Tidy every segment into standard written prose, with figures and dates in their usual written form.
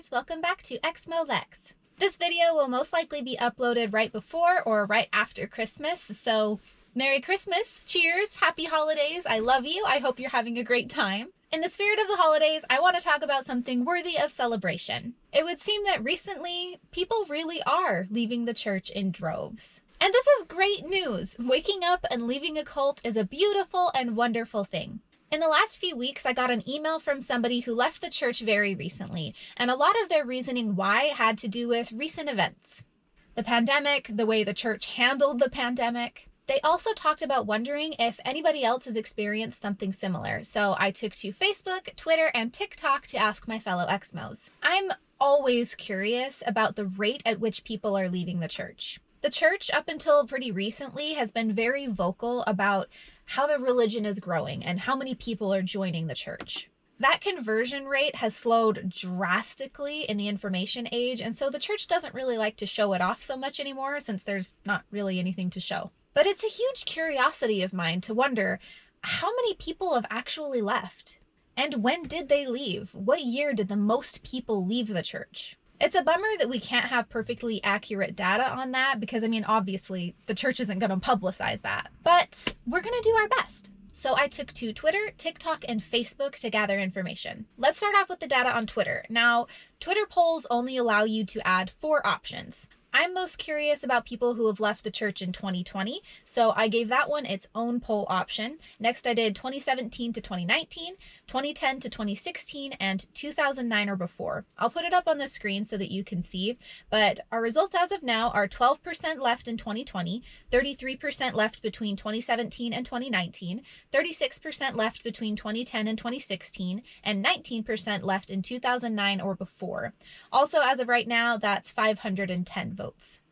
guys, welcome back to exmolex. This video will most likely be uploaded right before or right after Christmas, so Merry Christmas, cheers, happy holidays, I love you, I hope you're having a great time. In the spirit of the holidays, I want to talk about something worthy of celebration. It would seem that recently, people really are leaving the church in droves. And this is great news! Waking up and leaving a cult is a beautiful and wonderful thing. In the last few weeks, I got an email from somebody who left the church very recently, and a lot of their reasoning why had to do with recent events. The pandemic, the way the church handled the pandemic. They also talked about wondering if anybody else has experienced something similar, so I took to Facebook, Twitter, and TikTok to ask my fellow Exmos. I'm always curious about the rate at which people are leaving the church. The church, up until pretty recently, has been very vocal about how the religion is growing and how many people are joining the church. That conversion rate has slowed drastically in the information age, and so the church doesn't really like to show it off so much anymore since there's not really anything to show. But it's a huge curiosity of mine to wonder how many people have actually left. And when did they leave? What year did the most people leave the church? It's a bummer that we can't have perfectly accurate data on that because, obviously, the church isn't going to publicize that. But we're going to do our best. So I took to Twitter, TikTok, and Facebook to gather information. Let's start off with the data on Twitter. Now, Twitter polls only allow you to add 4 options. I'm most curious about people who have left the church in 2020, so I gave that one its own poll option. Next, I did 2017 to 2019, 2010 to 2016, and 2009 or before. I'll put it up on the screen so that you can see, but our results as of now are 12% left in 2020, 33% left between 2017 and 2019, 36% left between 2010 and 2016, and 19% left in 2009 or before. Also, as of right now, that's 510 votes.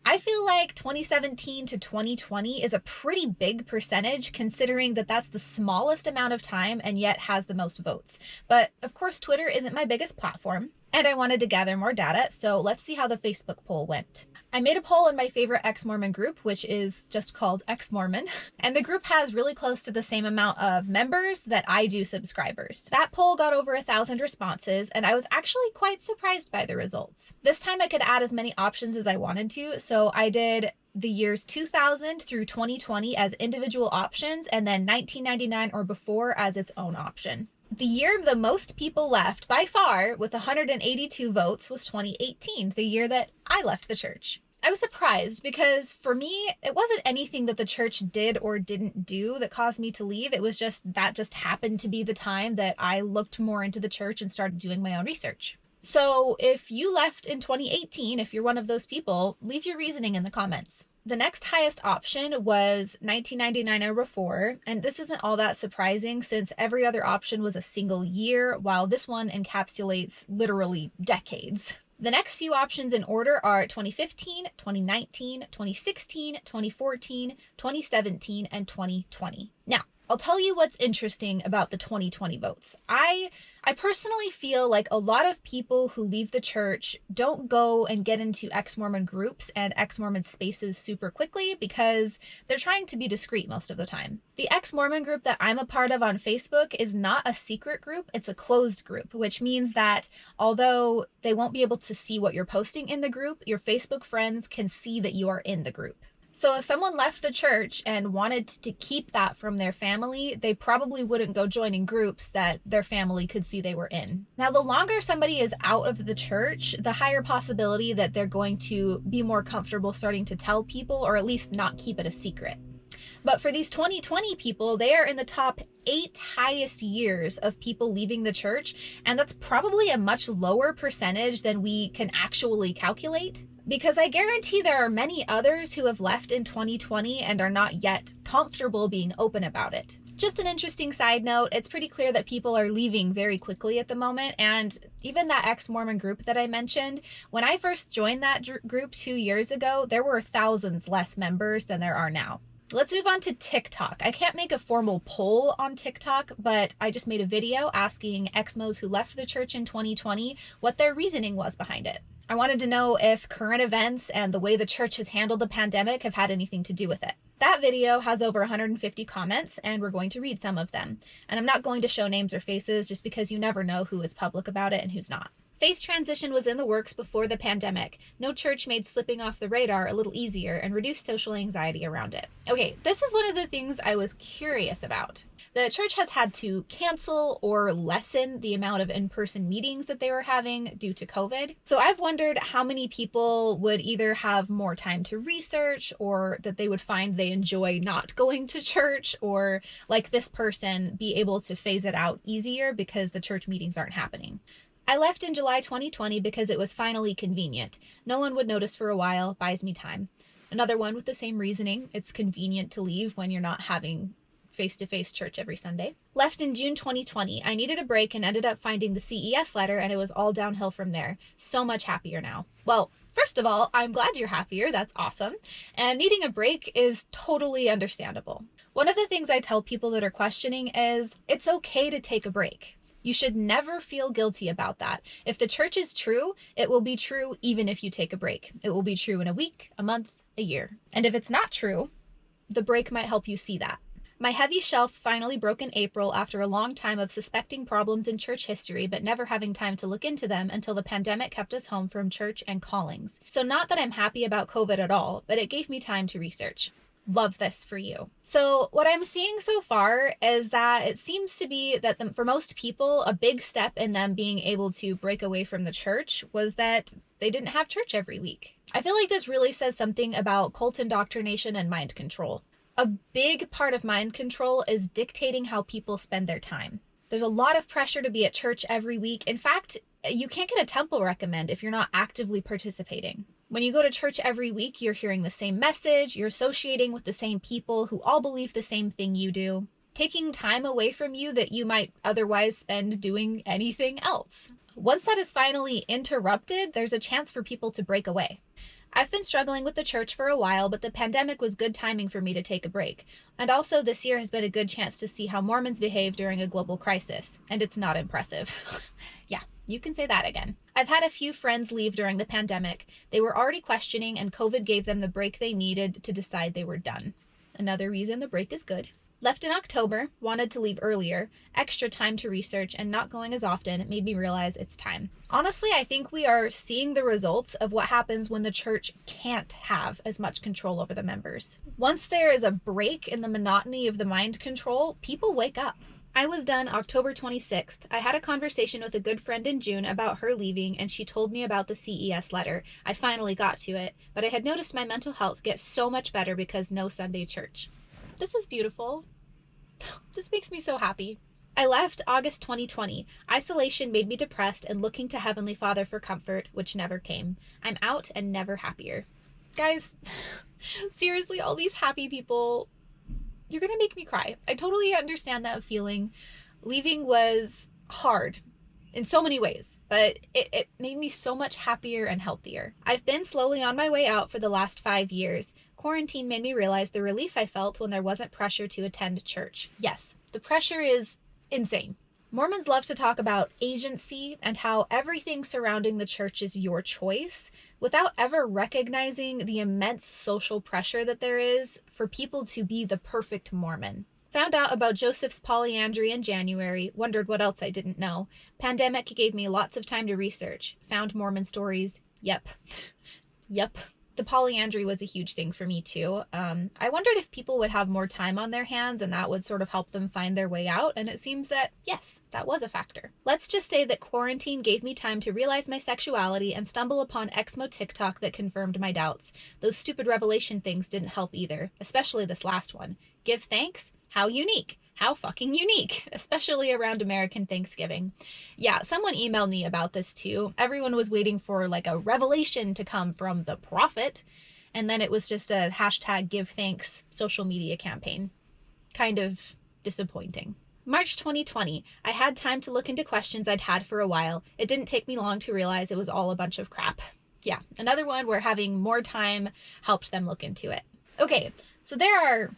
I feel like 2017 to 2020 is a pretty big percentage considering that that's the smallest amount of time and yet has the most votes. But of course, Twitter isn't my biggest platform and I wanted to gather more data, so let's see how the Facebook poll went. I made a poll in my favorite ex-Mormon group, which is just called Ex-Mormon, and the group has really close to the same amount of members that I do subscribers. That poll got over 1,000 responses, and I was actually quite surprised by the results. This time I could add as many options as I wanted to, so I did the years 2000 through 2020 as individual options, and then 1999 or before as its own option. The year the most people left, by far, with 182 votes, was 2018, the year that I left the church. I was surprised because, for me, it wasn't anything that the church did or didn't do that caused me to leave. It was just happened to be the time that I looked more into the church and started doing my own research. So if you left in 2018, if you're one of those people, leave your reasoning in the comments. The next highest option was 1999 or before, and this isn't all that surprising since every other option was a single year, while this one encapsulates literally decades. The next few options in order are 2015, 2019, 2016, 2014, 2017, and 2020. Now, I'll tell you what's interesting about the 2020 votes. I personally feel like a lot of people who leave the church don't go and get into ex-Mormon groups and ex-Mormon spaces super quickly because they're trying to be discreet most of the time. The ex-Mormon group that I'm a part of on Facebook is not a secret group, it's a closed group, which means that although they won't be able to see what you're posting in the group, your Facebook friends can see that you are in the group. So if someone left the church and wanted to keep that from their family, they probably wouldn't go joining groups that their family could see they were in. Now, the longer somebody is out of the church, the higher possibility that they're going to be more comfortable starting to tell people or at least not keep it a secret. But for these 2020 people, they are in the top 8 highest years of people leaving the church, and that's probably a much lower percentage than we can actually calculate. Because I guarantee there are many others who have left in 2020 and are not yet comfortable being open about it. Just an interesting side note, it's pretty clear that people are leaving very quickly at the moment, and even that ex-Mormon group that I mentioned, when I first joined that group 2 years ago, there were thousands less members than there are now. Let's move on to TikTok. I can't make a formal poll on TikTok, but I just made a video asking Exmos who left the church in 2020 what their reasoning was behind it. I wanted to know if current events and the way the church has handled the pandemic have had anything to do with it. That video has over 150 comments, and we're going to read some of them. And I'm not going to show names or faces just because you never know who is public about it and who's not. Faith transition was in the works before the pandemic. No church made slipping off the radar a little easier and reduced social anxiety around it. Okay, this is one of the things I was curious about. The church has had to cancel or lessen the amount of in-person meetings that they were having due to COVID. So I've wondered how many people would either have more time to research, or that they would find they enjoy not going to church, or like this person, be able to phase it out easier because the church meetings aren't happening. I left in July 2020 because it was finally convenient. No one would notice for a while, buys me time. Another one with the same reasoning, it's convenient to leave when you're not having face-to-face church every Sunday. Left in June 2020. I needed a break and ended up finding the CES letter, and it was all downhill from there. So much happier now. Well, first of all, I'm glad you're happier. That's awesome. And needing a break is totally understandable. One of the things I tell people that are questioning is it's okay to take a break. You should never feel guilty about that. If the church is true, it will be true even if you take a break. It will be true in a week, a month, a year. And if it's not true, the break might help you see that. My heavy shelf finally broke in April after a long time of suspecting problems in church history but never having time to look into them until the pandemic kept us home from church and callings. So not that I'm happy about COVID at all, but it gave me time to research. Love this for you. So what I'm seeing so far is that it seems to be that for most people, a big step in them being able to break away from the church was that they didn't have church every week. I feel like this really says something about cult indoctrination and mind control. A big part of mind control is dictating how people spend their time. There's a lot of pressure to be at church every week. In fact, you can't get a temple recommend if you're not actively participating. When you go to church every week, you're hearing the same message, you're associating with the same people who all believe the same thing you do, taking time away from you that you might otherwise spend doing anything else. Once that is finally interrupted, there's a chance for people to break away. I've been struggling with the church for a while, but the pandemic was good timing for me to take a break. And also, this year has been a good chance to see how Mormons behave during a global crisis. And it's not impressive. Yeah, you can say that again. I've had a few friends leave during the pandemic. They were already questioning, and COVID gave them the break they needed to decide they were done. Another reason the break is good. Left in October, wanted to leave earlier, extra time to research, and not going as often made me realize it's time. Honestly, I think we are seeing the results of what happens when the church can't have as much control over the members. Once there is a break in the monotony of the mind control, people wake up. I was done October 26th. I had a conversation with a good friend in June about her leaving, and she told me about the CES letter. I finally got to it, but I had noticed my mental health get so much better because no Sunday church. This is beautiful. This makes me so happy. I left August 2020. Isolation made me depressed and looking to Heavenly Father for comfort, which never came. I'm out and never happier. Guys, seriously, all these happy people, you're gonna make me cry. I totally understand that feeling. Leaving was hard in so many ways, but it made me so much happier and healthier. I've been slowly on my way out for the last 5 years. Quarantine made me realize the relief I felt when there wasn't pressure to attend church. Yes, the pressure is insane. Mormons love to talk about agency and how everything surrounding the church is your choice, without ever recognizing the immense social pressure that there is for people to be the perfect Mormon. Found out about Joseph's polyandry in January, wondered what else I didn't know. Pandemic gave me lots of time to research. Found Mormon stories. Yep. Yep. The polyandry was a huge thing for me too. I wondered if people would have more time on their hands and that would sort of help them find their way out, and it seems that, yes, that was a factor. Let's just say that quarantine gave me time to realize my sexuality and stumble upon Exmo TikTok that confirmed my doubts. Those stupid revelation things didn't help either, especially this last one. Give thanks? How unique. How fucking unique, especially around American Thanksgiving. Yeah, someone emailed me about this too. Everyone was waiting for like a revelation to come from the prophet, and then it was just a hashtag give thanks social media campaign. Kind of disappointing. March 2020. I had time to look into questions I'd had for a while. It didn't take me long to realize it was all a bunch of crap. Yeah, another one where having more time helped them look into it. Okay, so there are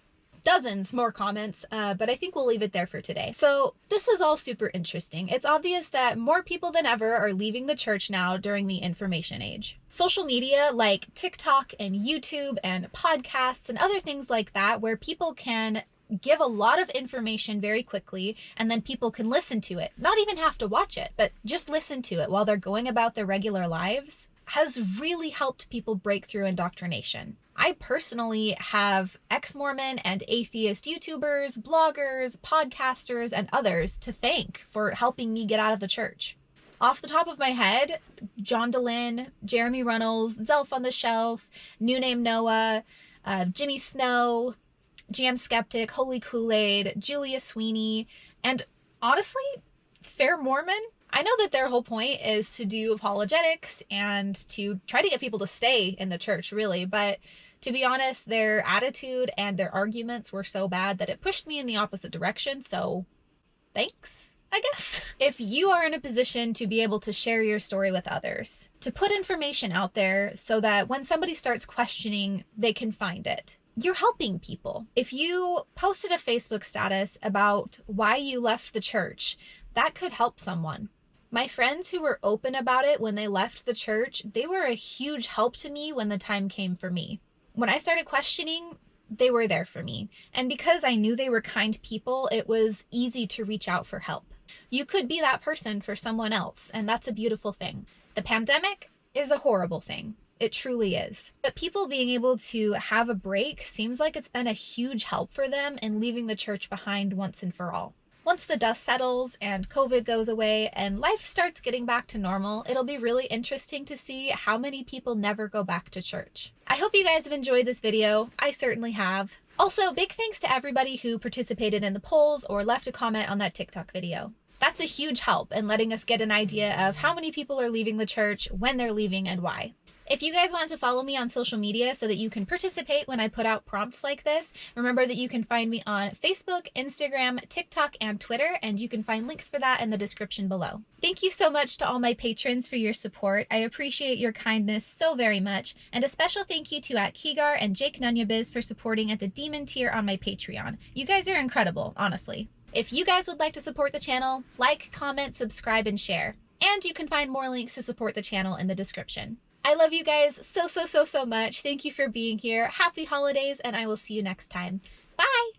dozens more comments, but I think we'll leave it there for today. So this is all super interesting. It's obvious that more people than ever are leaving the church now during the information age. Social media like TikTok and YouTube and podcasts and other things like that, where people can give a lot of information very quickly, and then people can listen to it. Not even have to watch it, but just listen to it while they're going about their regular lives has really helped people break through indoctrination. I personally have ex-Mormon and atheist YouTubers, bloggers, podcasters, and others to thank for helping me get out of the church. Off the top of my head, John DeLynn, Jeremy Runnels, Zelf on the Shelf, New Name Noah, Jimmy Snow, GM Skeptic, Holy Kool-Aid, Julia Sweeney, and honestly, Fair Mormon. I know that their whole point is to do apologetics and to try to get people to stay in the church, really, but to be honest, their attitude and their arguments were so bad that it pushed me in the opposite direction, so thanks, I guess. If you are in a position to be able to share your story with others, to put information out there so that when somebody starts questioning, they can find it, you're helping people. If you posted a Facebook status about why you left the church, that could help someone. My friends who were open about it when they left the church, they were a huge help to me when the time came for me. When I started questioning, they were there for me. And because I knew they were kind people, it was easy to reach out for help. You could be that person for someone else, and that's a beautiful thing. The pandemic is a horrible thing. It truly is. But people being able to have a break seems like it's been a huge help for them in leaving the church behind once and for all. Once the dust settles and COVID goes away and life starts getting back to normal, it'll be really interesting to see how many people never go back to church. I hope you guys have enjoyed this video. I certainly have. Also, big thanks to everybody who participated in the polls or left a comment on that TikTok video. That's a huge help in letting us get an idea of how many people are leaving the church, when they're leaving, and why. If you guys want to follow me on social media so that you can participate when I put out prompts like this, remember that you can find me on Facebook, Instagram, TikTok, and Twitter, and you can find links for that in the description below. Thank you so much to all my patrons for your support. I appreciate your kindness so very much, and a special thank you to @Keegar and Jake Nunyabiz for supporting at the Demon tier on my Patreon. You guys are incredible, honestly. If you guys would like to support the channel, like, comment, subscribe, and share. And you can find more links to support the channel in the description. I love you guys so much. Thank you for being here. Happy holidays, and I will see you next time. Bye!